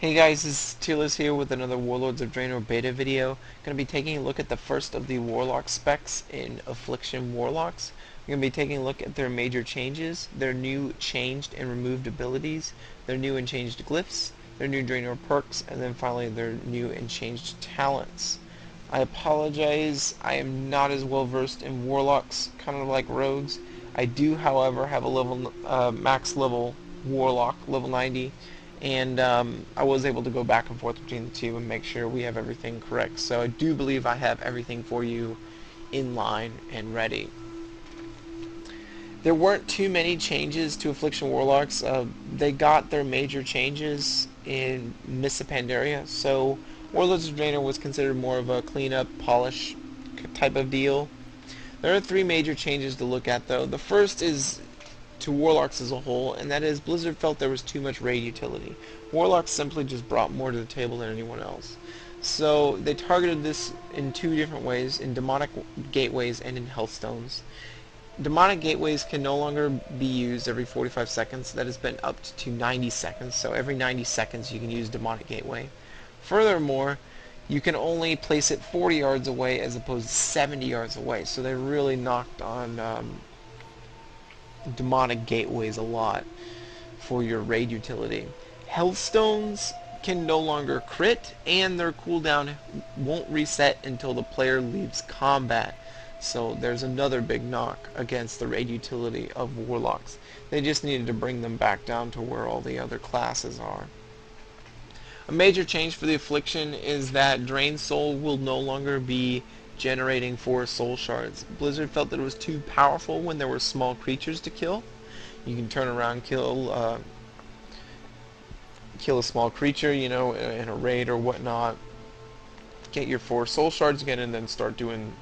Hey guys, this is Tearless here with another Warlords of Draenor beta video. Going to be taking a look at the first of the Warlock specs in Affliction Warlocks. We're going to be taking a look at their major changes, their new changed and removed abilities, their new and changed glyphs, their new Draenor perks, and then finally their new and changed talents. I apologize, I am not as well versed in Warlocks, kind of like rogues. I do, however, have a max level Warlock, level 90, and I was able to go back and forth between the two and make sure we have everything correct. So I do believe I have everything for you in line and ready. There weren't too many changes to Affliction Warlocks. They got their major changes in Mists of Pandaria, so Warlords of Draenor was considered more of a cleanup, polish type of deal. There are three major changes to look at, though. The first is to Warlocks as a whole, and that is Blizzard felt there was too much raid utility. Warlocks simply just brought more to the table than anyone else. So they targeted this in two different ways, in demonic gateways and in healthstones. Demonic gateways can no longer be used every 45 seconds. That has been upped to 90 seconds, so every 90 seconds you can use demonic gateway. Furthermore, you can only place it 40 yards away as opposed to 70 yards away, so they really knocked on demonic gateways a lot for your raid utility. Healthstones can no longer crit, and their cooldown won't reset until the player leaves combat. So there's another big knock against the raid utility of Warlocks. They just needed to bring them back down to where all the other classes are. A major change for the Affliction is that Drain Soul will no longer be generating 4 soul shards. Blizzard felt that it was too powerful when there were small creatures to kill. You can turn around, kill a small creature, in a raid or whatnot, get your 4 soul shards again, and then start doing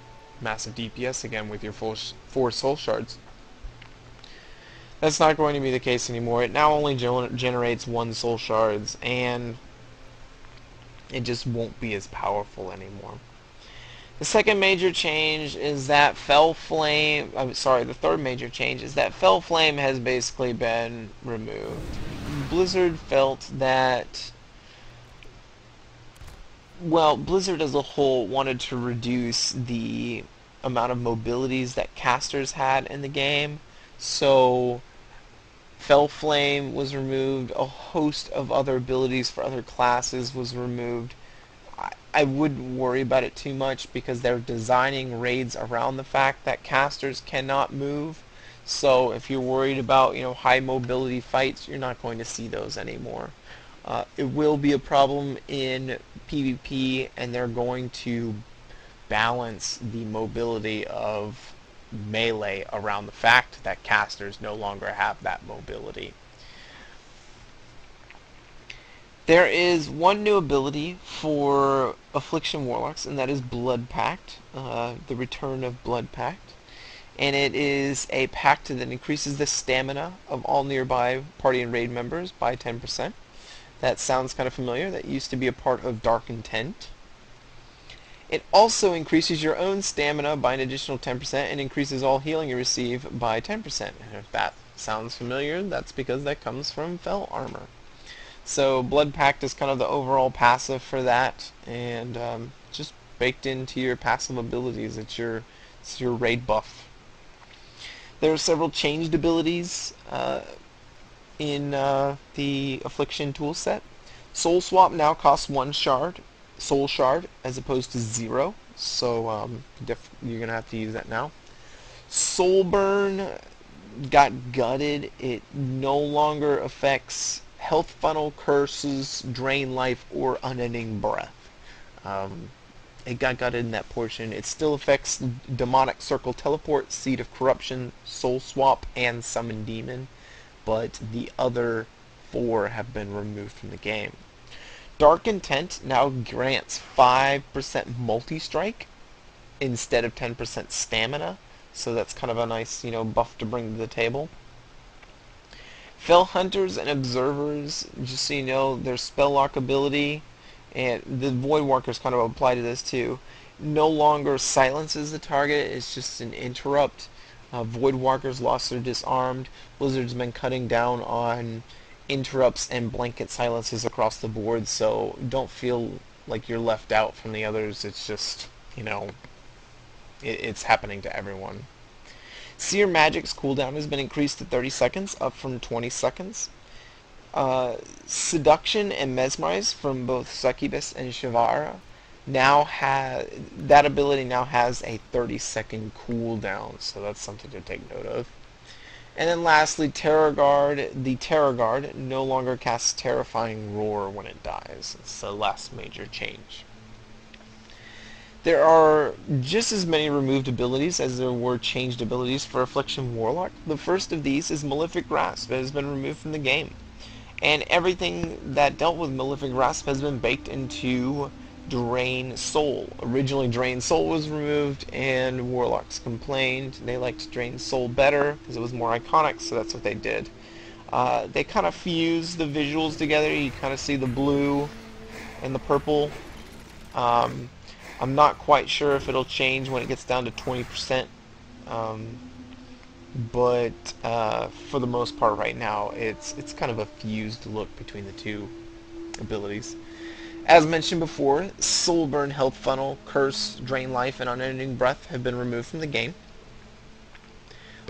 massive DPS again with your 4 soul shards. That's not going to be the case anymore. It now only generates 1 soul shards, and it just won't be as powerful anymore. The second major change is that the third major change is that Fell Flame has basically been removed. Blizzard felt that, Blizzard as a whole wanted to reduce the amount of mobilities that casters had in the game, so Fell Flame was removed, a host of other abilities for other classes was removed. I wouldn't worry about it too much because they're designing raids around the fact that casters cannot move. So if you're worried about high mobility fights, you're not going to see those anymore. It will be a problem in PvP, and they're going to balance the mobility of melee around the fact that casters no longer have that mobility. There is one new ability for Affliction Warlocks, and that is Blood Pact, the return of Blood Pact. And it is a pact that increases the stamina of all nearby party and raid members by 10%. That sounds kind of familiar. That used to be a part of Dark Intent. It also increases your own stamina by an additional 10% and increases all healing you receive by 10%. And if that sounds familiar, that's because that comes from Fel Armor. So Blood Pact is kind of the overall passive for that, and just baked into your passive abilities. It's your raid buff. There are several changed abilities in the Affliction toolset. Soul Swap now costs 1 soul shard, as opposed to 0. So you're gonna have to use that now. Soul Burn got gutted. It no longer affects Health Funnel, Curses, Drain Life, or Unending Breath. It got gutted in that portion. It still affects Demonic Circle, Teleport, Seed of Corruption, Soul Swap, and Summon Demon, but the other 4 have been removed from the game. Dark Intent now grants 5% multi-strike instead of 10% stamina, so that's kind of a nice, buff to bring to the table. Fell Hunters and Observers, just so you know, their spell lock ability, and the Void Walkers kind of apply to this too, no longer silences the target, it's just an interrupt. Void Walkers lost their disarmed. Blizzard's been cutting down on interrupts and blanket silences across the board, so don't feel like you're left out from the others. It's just, it's happening to everyone. Seer Magic's cooldown has been increased to 30 seconds, up from 20 seconds. Seduction and Mesmerize from both Succubus and Shavara that ability now has a 30-second cooldown, so that's something to take note of. And then lastly, Terror Guard. The Terror Guard no longer casts Terrifying Roar when it dies. It's the last major change. There are just as many removed abilities as there were changed abilities for Affliction Warlock. The first of these is Malefic Grasp. It has been removed from the game. And everything that dealt with Malefic Grasp has been baked into Drain Soul. Originally Drain Soul was removed, and Warlocks complained. They liked Drain Soul better because it was more iconic, so that's what they did. They kind of fused the visuals together. You kind of see the blue and the purple. I'm not quite sure if it'll change when it gets down to 20%, but for the most part right now it's kind of a fused look between the two abilities. As mentioned before, Soulburn, Health Funnel, Curse, Drain Life, and Unending Breath have been removed from the game.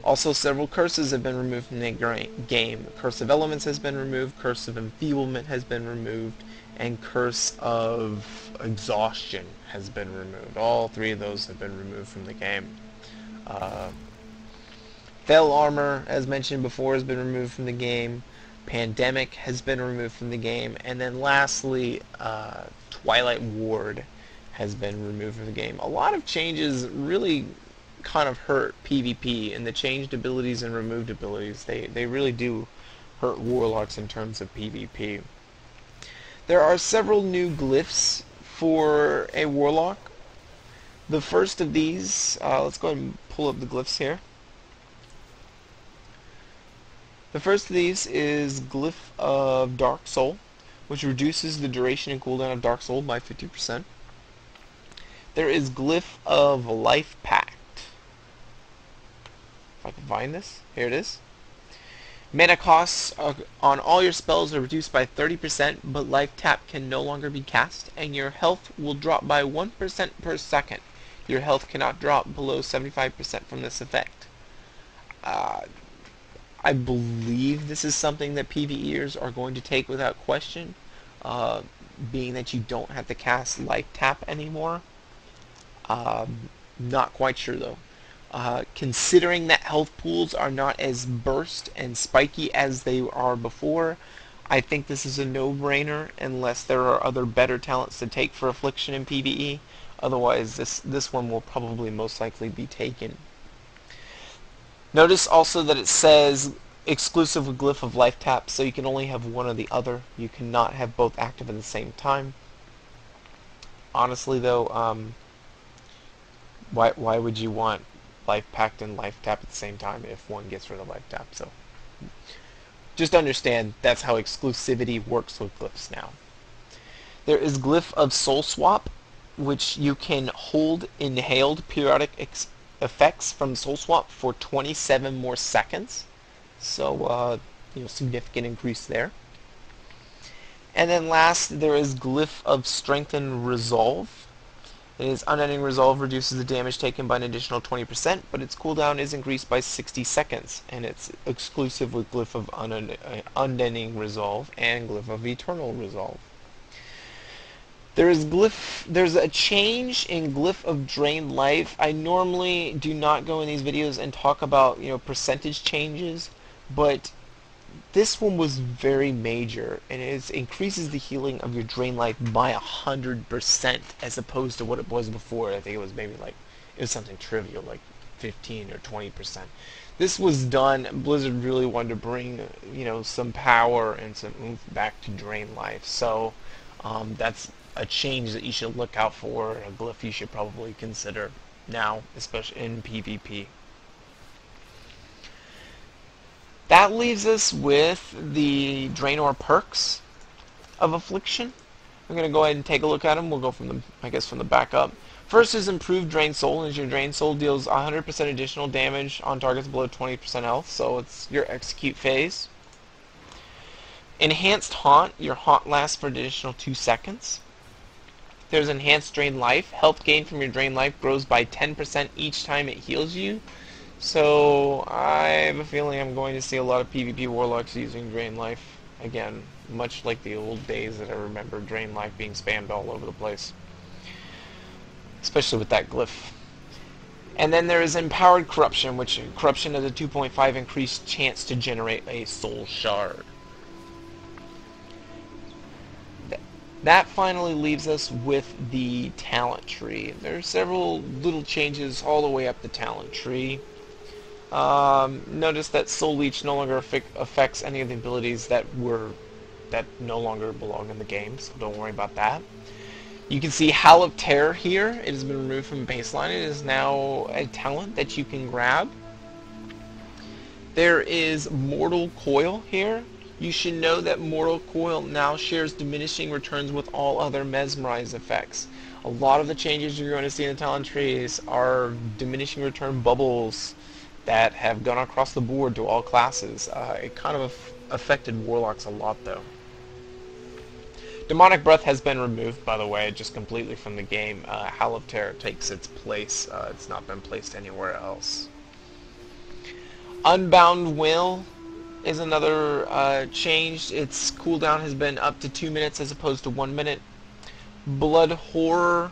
Also, several curses have been removed from the game. Curse of Elements has been removed, Curse of Enfeeblement has been removed, and Curse of Exhaustion has been removed. All three of those have been removed from the game. Fel Armor, as mentioned before, has been removed from the game. Pandemic has been removed from the game. And then lastly, Twilight Ward has been removed from the game. A lot of changes really kind of hurt PvP, and the changed abilities and removed abilities, they really do hurt Warlocks in terms of PvP. There are several new glyphs for a Warlock. The first of these, let's go ahead and pull up the glyphs here. The first of these is Glyph of Dark Soul, which reduces the duration and cooldown of Dark Soul by 50%. There is Glyph of Life Pact. If I can find this, here it is. Mana costs on all your spells are reduced by 30%, but Life Tap can no longer be cast, and your health will drop by 1% per second. Your health cannot drop below 75% from this effect. I believe this is something that PvEers are going to take without question, being that you don't have to cast Life Tap anymore. Not quite sure though. Considering that health pools are not as burst and spiky as they are before, I think this is a no-brainer unless there are other better talents to take for Affliction in PvE. Otherwise, this one will probably most likely be taken. Notice also that it says exclusive with Glyph of Life Tap, so you can only have one or the other. You cannot have both active at the same time. Honestly though, why would you want Life Pact and Life Tap at the same time if one gets rid of Life Tap? So just understand that's how exclusivity works with glyphs now. There is Glyph of Soul Swap, which you can hold inhaled periodic effects from Soul Swap for 27 more seconds. So significant increase there. And then last, there is Glyph of Strengthen Resolve. It is Unending Resolve reduces the damage taken by an additional 20%, but its cooldown is increased by 60 seconds, and it's exclusive with Glyph of Unending Resolve and Glyph of Eternal Resolve. There's a change in Glyph of Drain Life. I normally do not go in these videos and talk about percentage changes, but this one was very major, and it increases the healing of your Drain Life by 100% as opposed to what it was before. I think it was maybe it was something trivial like 15 or 20%. This was done. Blizzard really wanted to bring some power and some oomph back to Drain Life. So that's a change that you should look out for, a glyph you should probably consider now, especially in PvP. That leaves us with the Draenor perks of Affliction. I'm going to go ahead and take a look at them. We'll go from the back up. First is Improved Drain Soul, as your Drain Soul deals 100% additional damage on targets below 20% health, so it's your execute phase. Enhanced Haunt. Your Haunt lasts for an additional 2 seconds. There's Enhanced Drain Life. Health gain from your Drain Life grows by 10% each time it heals you. So I have a feeling I'm going to see a lot of PvP Warlocks using Drain Life again, much like the old days that I remember Drain Life being spammed all over the place, especially with that glyph. And then there is Empowered Corruption, which Corruption has a 2.5 increased chance to generate a Soul Shard. That finally leaves us with the talent tree. There are several little changes all the way up the talent tree. Notice that Soul Leech no longer affects any of the abilities that no longer belong in the game, so don't worry about that. You can see Howl of Terror here. It has been removed from baseline. It is now a talent that you can grab. There is Mortal Coil here. You should know that Mortal Coil now shares diminishing returns with all other Mesmerize effects. A lot of the changes you're going to see in the talent trees are diminishing return bubbles that have gone across the board to all classes. It kind of affected Warlocks a lot, though. Demonic Breath has been removed, by the way, just completely from the game. Howl of Terror takes its place. It's not been placed anywhere else. Unbound Will is another change. Its cooldown has been up to 2 minutes as opposed to 1 minute. Blood Horror,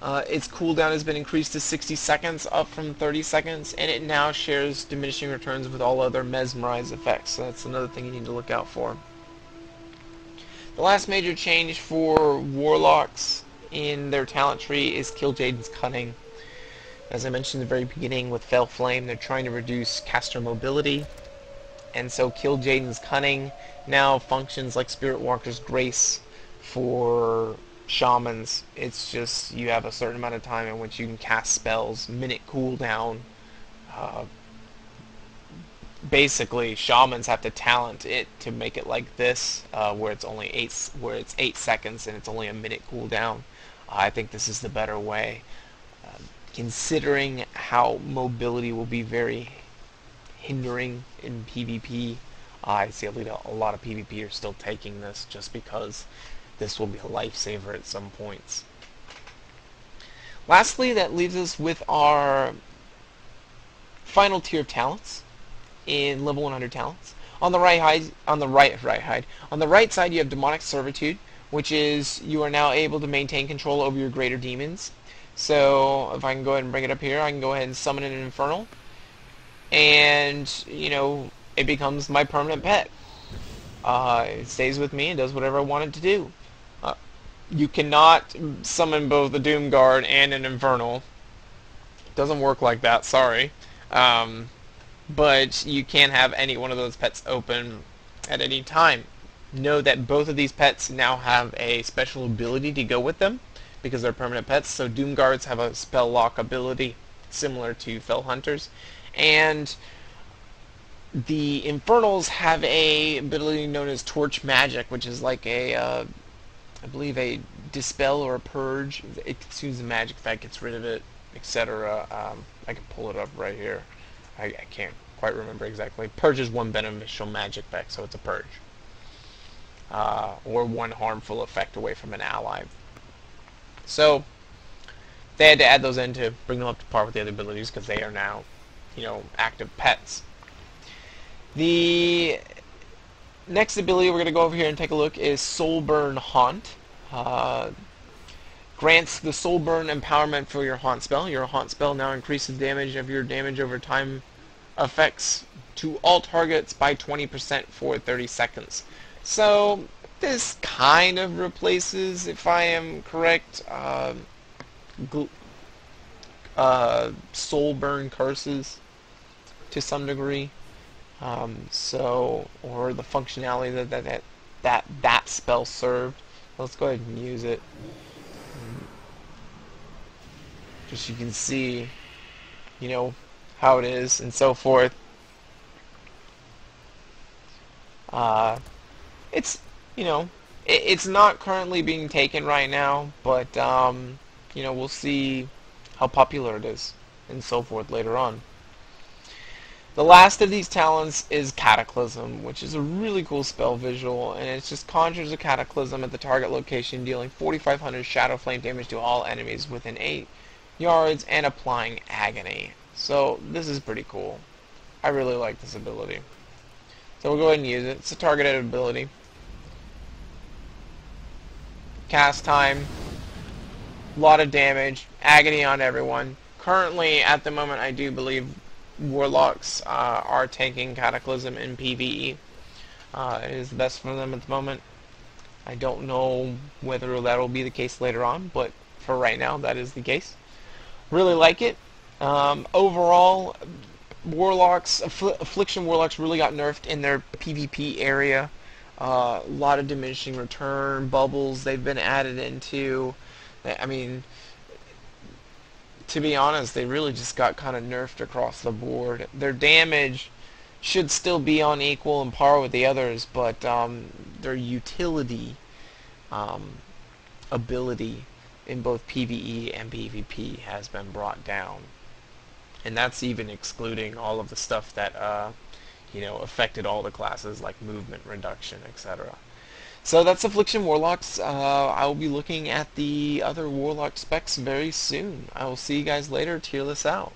its cooldown has been increased to 60 seconds, up from 30 seconds, and it now shares diminishing returns with all other Mesmerize effects. So that's another thing you need to look out for. The last major change for Warlocks in their talent tree is Kill Jaden's Cunning. As I mentioned at the very beginning with Fell Flame, they're trying to reduce caster mobility, and so Kill Jaden's Cunning now functions like Spirit Walker's Grace for Shamans. It's just you have a certain amount of time in which you can cast spells, minute cooldown. Basically, Shamans have to talent it to make it like this, where it's 8 seconds and it's only a minute cooldown. I think this is the better way, considering how mobility will be very hindering in PvP. I see a lot of PvPers still taking this just because this will be a lifesaver at some points. Lastly, that leaves us with our final tier of talents in level 100 talents. On the right side, you have Demonic Servitude, which is you are now able to maintain control over your greater demons. So if I can go ahead and bring it up here, I can go ahead and summon an Infernal, and it becomes my permanent pet. It stays with me and does whatever I want it to do. You cannot summon both a Doom Guard and an Infernal. It doesn't work like that, sorry. But you can have any one of those pets open at any time. Know that both of these pets now have a special ability to go with them because they're permanent pets. So Doom Guards have a spell lock ability similar to Fell Hunters, and the Infernals have a ability known as Torch Magic, which is like a I believe a dispel or a purge. It consumes the magic effect, gets rid of it, etc. I can pull it up right here. I can't quite remember exactly. Purge is one beneficial magic effect, so it's a purge. Or one harmful effect away from an ally. So they had to add those in to bring them up to par with the other abilities because they are now, active pets. The next ability we're going to go over here and take a look is Soulburn Haunt. Grants the Soulburn empowerment for your Haunt spell. Your Haunt spell now increases damage of your damage over time effects to all targets by 20% for 30 seconds. So this kind of replaces, if I am correct, Soulburn Curses to some degree. Or the functionality that spell served. Let's go ahead and use it. Just so you can see, how it is and so forth. It's not currently being taken right now, but we'll see how popular it is and so forth later on. The last of these talents is Cataclysm, which is a really cool spell visual, and it just conjures a Cataclysm at the target location, dealing 4,500 Shadow Flame damage to all enemies within 8 yards and applying Agony. So this is pretty cool. I really like this ability. So we'll go ahead and use it. It's a targeted ability. Cast time, a lot of damage, Agony on everyone. Currently, at the moment, I do believe Warlocks are tanking Cataclysm in PvE. It is the best for them at the moment. I don't know whether that will be the case later on, but for right now, that is the case. Really like it. Overall, Affliction Warlocks really got nerfed in their PvP area. A lot of diminishing return, bubbles they've been added into. I mean, to be honest, they really just got kind of nerfed across the board. Their damage should still be on equal and par with the others, but their utility ability in both PvE and PvP has been brought down. And that's even excluding all of the stuff that affected all the classes, like movement reduction, etc. So that's Affliction Warlocks. I will be looking at the other Warlock specs very soon. I will see you guys later. Tearless out.